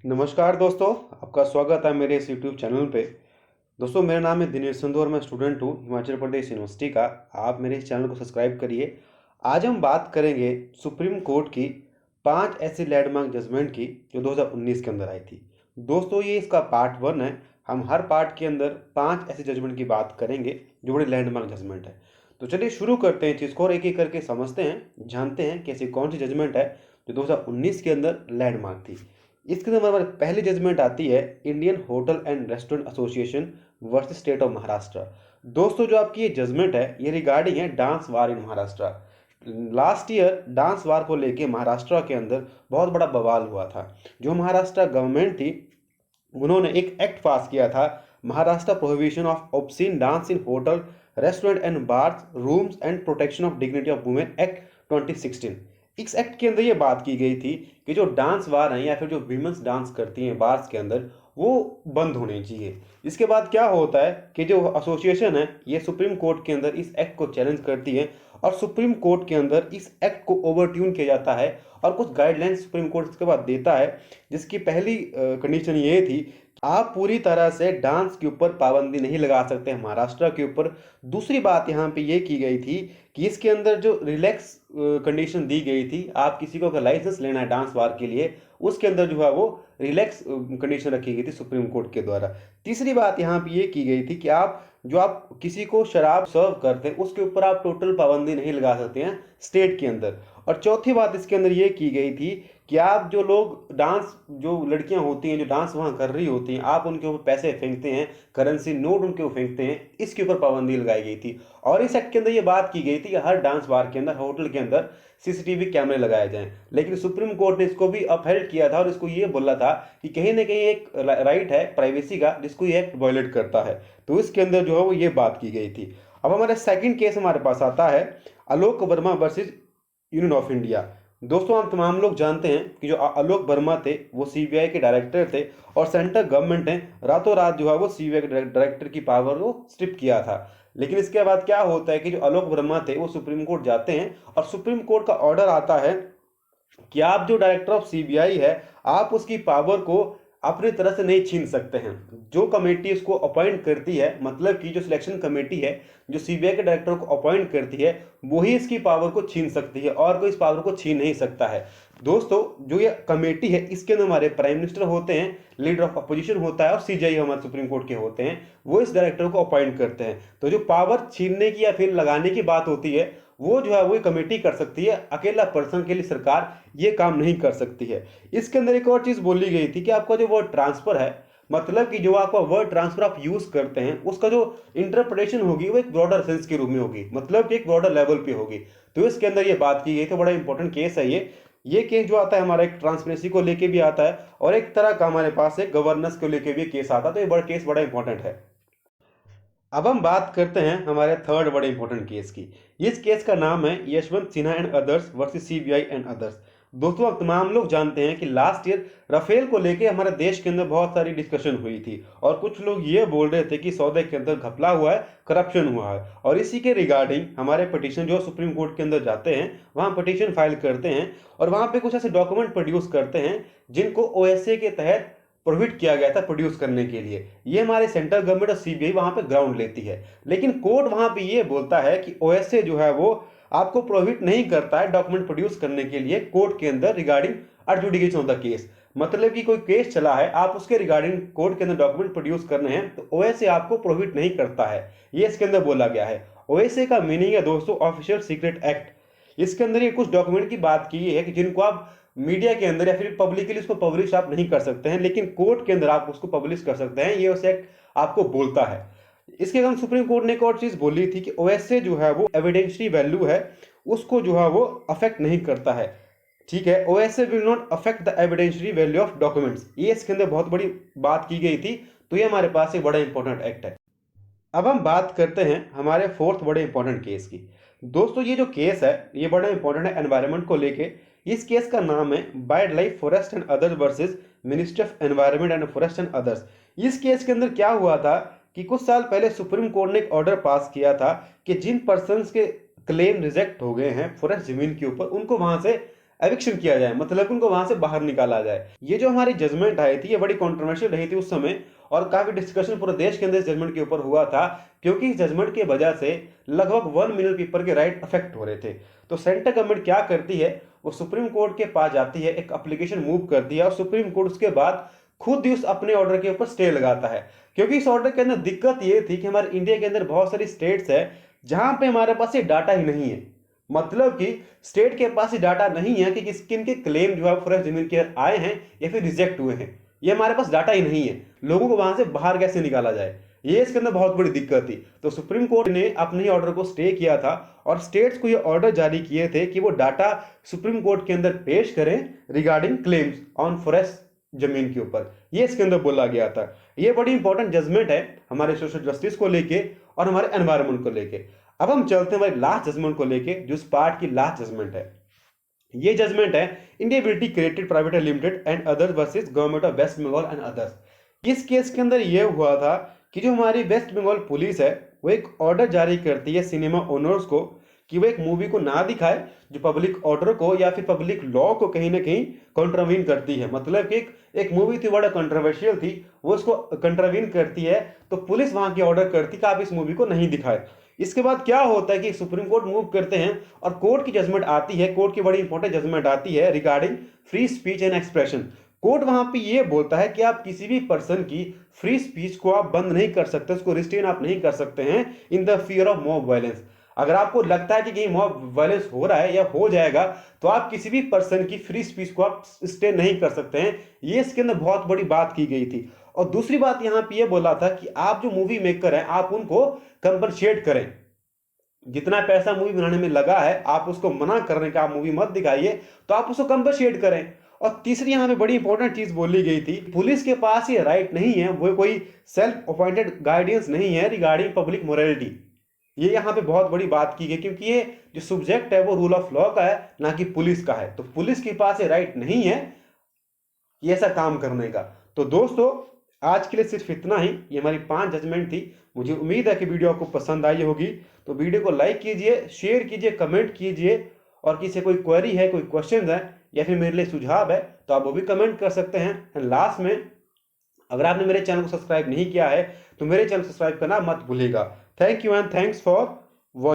नमस्कार दोस्तों, आपका स्वागत है मेरे इस यूट्यूब चैनल पे। दोस्तों, मेरा नाम है दिनेश संधू और मैं स्टूडेंट हूँ हिमाचल प्रदेश यूनिवर्सिटी का। आप मेरे इस चैनल को सब्सक्राइब करिए। आज हम बात करेंगे सुप्रीम कोर्ट की 5 ऐसी लैंडमार्क जजमेंट की जो 2019 के अंदर आई थी। दोस्तों, ये इसका पार्ट 1 है। हम हर पार्ट के अंदर 5 ऐसी जजमेंट की बात करेंगे जो बड़ी लैंडमार्क जजमेंट है। तो चलिए शुरू करते हैं चीज़ को और एक-एक करके समझते हैं, जानते हैं कि ऐसी कौन सी जजमेंट है जो 2019 के अंदर लैंडमार्क थी। इसके अंदर हमारी पहली जजमेंट आती है Indian hotel and restaurant association versus state of Maharashtra. दोस्तों, जो आपकी ये जजमेंट है ये रिगार्डिंग है डांस वार इन महाराष्ट्र। लास्ट ईयर डांस वार को लेके महाराष्ट्र के अंदर बहुत बड़ा बवाल हुआ था। जो महाराष्ट्र गवर्नमेंट थी उन्होंने एक एक्ट पास किया था, Maharashtra prohibition of obscene dance in hotel restaurant and bars rooms and protection of dignity of women act 2016। इस एक्ट के अंदर ये बात की गई थी कि जो डांस बार हैं या फिर जो वीमेंस डांस करती हैं बार्स के अंदर वो बंद होने चाहिए। इसके बाद क्या होता है कि जो एसोसिएशन है ये सुप्रीम कोर्ट के अंदर इस एक्ट को चैलेंज करती है और सुप्रीम कोर्ट के अंदर इस एक्ट को ओवरट्यून किया जाता है और कुछ गाइडलाइंस सुप्रीम कोर्ट इसके बाद देता है, जिसकी पहली कंडीशन ये थी कि आप पूरी तरह से डांस के ऊपर पाबंदी नहीं लगा सकते महाराष्ट्र के ऊपर। दूसरी बात यहाँ पे ये की गई थी कि इसके अंदर जो रिलैक्स कंडीशन दी गई थी, आप किसी को अगर लाइसेंस लेना है डांस बार के लिए उसके अंदर जो है वो रिलैक्स कंडीशन रखी गई थी सुप्रीम कोर्ट के द्वारा। तीसरी बात यहाँ पे ये की गई थी कि आप किसी को शराब सर्व करते हैं उसके ऊपर आप टोटल पाबंदी नहीं लगा सकते हैं स्टेट के अंदर। और चौथी बात इसके अंदर ये की गई थी कि आप जो लोग डांस, जो लड़कियां होती हैं जो डांस वहां कर रही होती हैं, आप उनके ऊपर पैसे फेंकते हैं, करेंसी नोट उनके ऊपर फेंकते हैं, इसके ऊपर पाबंदी लगाई गई थी। और इस एक्ट के अंदर ये बात की गई थी कि हर डांस बार के अंदर, होटल के अंदर सीसीटीवी कैमरे लगाए जाएं। लेकिन सुप्रीम कोर्ट ने इसको भी अपहेल्ड किया था और इसको ये बोला था कि कहीं ना कहीं एक राइट है प्राइवेसी का जिसको ये एक्ट वायलेट करता है। तो इसके अंदर जो है वो ये बात की गई थी। अब हमारा सेकंड केस हमारे पास आता है Alok Verma versus union of India. दोस्तों, हम तमाम लोग जानते हैं कि जो आलोक वर्मा थे वो सीबीआई के डायरेक्टर थे और सेंट्रल गवर्नमेंट ने रातों रात जो है वो सीबीआई के डायरेक्टर की पावर को स्ट्रिप किया था। लेकिन इसके बाद क्या होता है कि जो आलोक वर्मा थे वो सुप्रीम कोर्ट जाते हैं और सुप्रीम कोर्ट का ऑर्डर आता है कि आप जो डायरेक्टर ऑफ सीबीआई है आप उसकी पावर को अपनी तरह से नहीं छीन सकते हैं। जो कमेटी इसको अपॉइंट करती है, मतलब कि जो सिलेक्शन कमेटी है जो सीबीआई के डायरेक्टर को अपॉइंट करती है, वही इसकी पावर को छीन सकती है और कोई इस पावर को छीन नहीं सकता है। दोस्तों, जो ये कमेटी है इसके अंदर हमारे प्राइम मिनिस्टर होते हैं, लीडर ऑफ अपोजिशन होता है और सीजेआई हमारे सुप्रीम कोर्ट के होते हैं, वो इस डायरेक्टर को अपॉइंट करते हैं। तो जो पावर छीनने की या फिर लगाने की बात होती है वो जो है वो कमेटी कर सकती है, अकेला पर्सन के लिए सरकार ये काम नहीं कर सकती है। इसके अंदर एक और चीज बोली गई थी कि आपका जो वर्ड ट्रांसफर है, मतलब कि जो आपका वर्ड ट्रांसफर आप यूज करते हैं उसका जो इंटरप्रिटेशन होगी वो एक ब्रॉडर सेंस के रूप में होगी, मतलब कि एक ब्रॉडर लेवल पे होगी। तो इसके अंदर ये बात की गई तो बड़ा इंपॉर्टेंट केस है ये केस जो आता है हमारा एक ट्रांसपेरेंसी को लेके भी आता है और एक तरह का हमारे पास एक गवर्नेंस को लेके भी केस आता है। तो ये बड़ा केस बड़ा इंपॉर्टेंट है। अब हम बात करते हैं हमारे थर्ड बड़े इंपॉर्टेंट केस की। इस केस का नाम है Yashwant Sinha and others versus CBI and others. दोस्तों, अब तमाम लोग जानते हैं कि लास्ट ईयर राफेल को लेके हमारे देश के अंदर बहुत सारी डिस्कशन हुई थी और कुछ लोग ये बोल रहे थे कि सौदे के अंदर घपला हुआ है, करप्शन हुआ है। और इसी के रिगार्डिंग हमारे पिटीशन जो सुप्रीम कोर्ट के अंदर जाते हैं वहां पिटीशन फाइल करते हैं और वहां पे कुछ ऐसे डॉक्यूमेंट प्रोड्यूस करते हैं जिनको ओएसए के तहत प्रोहिबिट किया गया था प्रोड्यूस करने के लिए। ये हमारे सेंट्रल गवर्नमेंट और सीबीआई वहां पे ग्राउंड लेती है, लेकिन कोर्ट वहां पे ये बोलता है कि ओएसए जो है वो आपको प्रोहिबिट नहीं करता है डॉक्यूमेंट प्रोड्यूस करने के लिए कोर्ट के अंदर regarding adjudication of the case. मतलब कि कोई केस चला है, आप उसके रिगार्डिंग कोर्ट के अंदर डॉक्यूमेंट प्रोड्यूस करने हैं तो ओएसए आपको प्रोहिबिट नहीं करता है, ये इसके अंदर बोला गया है। ओएसए का मीनिंग है दोस्तों ऑफिशियल सीक्रेट एक्ट। इसके अंदर ये कुछ डॉक्यूमेंट की बात की है कि जिनको आप मीडिया के अंदर या फिर पब्लिकली उसको पब्लिश आप नहीं कर सकते हैं, लेकिन कोर्ट के अंदर आप उसको पब्लिश कर सकते हैं, ये उस एक्ट आपको बोलता है। इसके अलावा सुप्रीम कोर्ट ने एक और चीज बोली थी कि ओएसए जो है वो एविडेंशियरी वैल्यू है उसको जो है वो अफेक्ट नहीं करता है। ठीक है, OSA will not affect the evidentiary value of documents, ये इसके अंदर बहुत बड़ी बात की गई थी। तो ये हमारे पास एक बड़ा इंपॉर्टेंट एक्ट है। अब हम बात करते हैं हमारे फोर्थ बड़े इंपॉर्टेंट केस की। दोस्तों, ये जो केस है ये बड़ा इंपॉर्टेंट है एनवायरनमेंट को लेके। इस केस का नाम है wild life forest and others versus ministry of environment and forest and others. इस केस के अंदर क्या हुआ था कि कुछ साल पहले सुप्रीम कोर्ट ने एक ऑर्डर पास किया था कि जिन पर्सन्स के क्लेम रिजेक्ट हो गए हैं फॉरेस्ट जमीन के ऊपर उनको वहां से एविक्शन किया जाए, मतलब उनको वहां से बाहर निकाला जाए। ये जो हमारी जजमेंट आई थी ये बड़ी कंट्रोवर्शियल रही थी उस समय, और काफी डिस्कशन पूरे देश के अंदर इस जजमेंट के ऊपर हुआ था, क्योंकि इस जजमेंट की वजह से लगभग 1 मिलियन पीपल के राइट अफेक्ट हो रहे थे। तो सेंट्रल गवर्नमेंट क्या करती है, वो सुप्रीम कोर्ट के पास जाती है, एक एप्लीकेशन मूव करती है, और सुप्रीम कोर्ट उसके बाद खुद ही उस अपने ऑर्डर के ऊपर स्टे लगाता है। क्योंकि इस ऑर्डर के अंदर दिक्कत ये थी कि हमारे इंडिया के अंदर बहुत सारी स्टेट्स है जहां पे हमारे पास ये डाटा ही नहीं है, मतलब कि स्टेट के पास ये डाटा नहीं है कि किन के क्लेम जो है फॉरेस्ट जमीन के आए हैं या फिर रिजेक्ट हुए हैं। ये हमारे पास डाटा ही नहीं है, लोगों को वहां से बाहर कैसे निकाला जाए, ये इसके अंदर बहुत बड़ी दिक्कत थी। तो सुप्रीम कोर्ट ने अपने ऑर्डर को स्टे किया था और स्टेट्स को ये ऑर्डर जारी किए थे कि वो डाटा सुप्रीम कोर्ट के अंदर पेश करें रिगार्डिंग क्लेम्स ऑन फॉरेस्ट जमीन के ऊपर, ये इसके अंदर बोला गया था। ये बड़ी इंपॉर्टेंट जजमेंट है हमारे सोशल जस्टिस को लेके और हमारे एनवायरमेंट को लेके। अब हम चलते हैं हमारी लास्ट जजमेंट को लेके, जो इस पार्ट की लास्ट जजमेंट है। ये जजमेंट है India will created private limited and others versus government of West Bengal and others. इस केस के अंदर यह हुआ था कि जो हमारी वेस्ट बंगाल पुलिस है वो एक ऑर्डर जारी करती है सिनेमा ओनर्स को कि वो एक मूवी को ना दिखाए जो पब्लिक ऑर्डर को या फिर पब्लिक लॉ को कहीं ना कहीं कंट्रावीन करती है। मतलब कि एक मूवी थी बड़ा कंट्रोवर्शियल थी, वो उसको कंट्रावीन करती है, तो पुलिस वहां की ऑर्डर करती कि आप इस मूवी को नहीं दिखाए। इसके बाद क्या होता है कि सुप्रीम कोर्ट मूव करते हैं और कोर्ट की जजमेंट आती है, कोर्ट की बड़ी इंपॉर्टेंट जजमेंट आती है regarding free speech and expression. Court वहां पे ये बोलता है कि आप किसी भी पर्सन की फ्री स्पीच को आप बंद नहीं कर सकते, उसको रिस्ट्रेन आप नहीं कर सकते हैं in the fear of mob violence. अगर आपको लगता है कि कहीं मॉब वायलेंस हो रहा है या हो जाएगा तो आप किसी भी पर्सन की फ्री स्पीच को आप स्टे नहीं कर सकते हैं। ये इसके अंदर बहुत बड़ी बात की गई थी। और दूसरी बात यहां पे ये बोला था कि आप जो मूवी मेकर हैं आप उनको कंपनसेट करें, जितना पैसा मूवी बनाने में लगा है आप उसको मना कर रहे हैं कि आप मूवी मत दिखाइए, तो आप उसको कंपनसेट करें। और तीसरी यहां पे बड़ी इंपॉर्टेंट चीज बोली गई थी, पुलिस के पास ये राइट नहीं है, वो कोई सेल्फ अपॉइंटेड गाइडेंस नहीं है रिगार्डिंग पब्लिक मोरालिटी। ये यहाँ पे बहुत बड़ी बात की गई, क्योंकि ये जो सब्जेक्ट है वो रूल ऑफ लॉ का है ना कि पुलिस का है। तो पुलिस के पास ये राइट नहीं है ये ऐसा काम करने का। तो दोस्तों आज के लिए सिर्फ इतना ही, ये हमारी 5 जजमेंट थी। मुझे उम्मीद है कि वीडियो आपको पसंद आई होगी। तो वीडियो को लाइक कीजिए, शेयर कीजिए, कमेंट कीजिए, और किसी से कोई क्वेरी है, कोई क्वेश्चन है या फिर मेरे लिए सुझाव है तो आप वो भी कमेंट कर सकते हैं। एंड लास्ट में, अगर आपने मेरे चैनल को सब्सक्राइब नहीं किया है तो मेरे चैनल को सब्सक्राइब करना मत भूलिएगा। Thank you and thanks for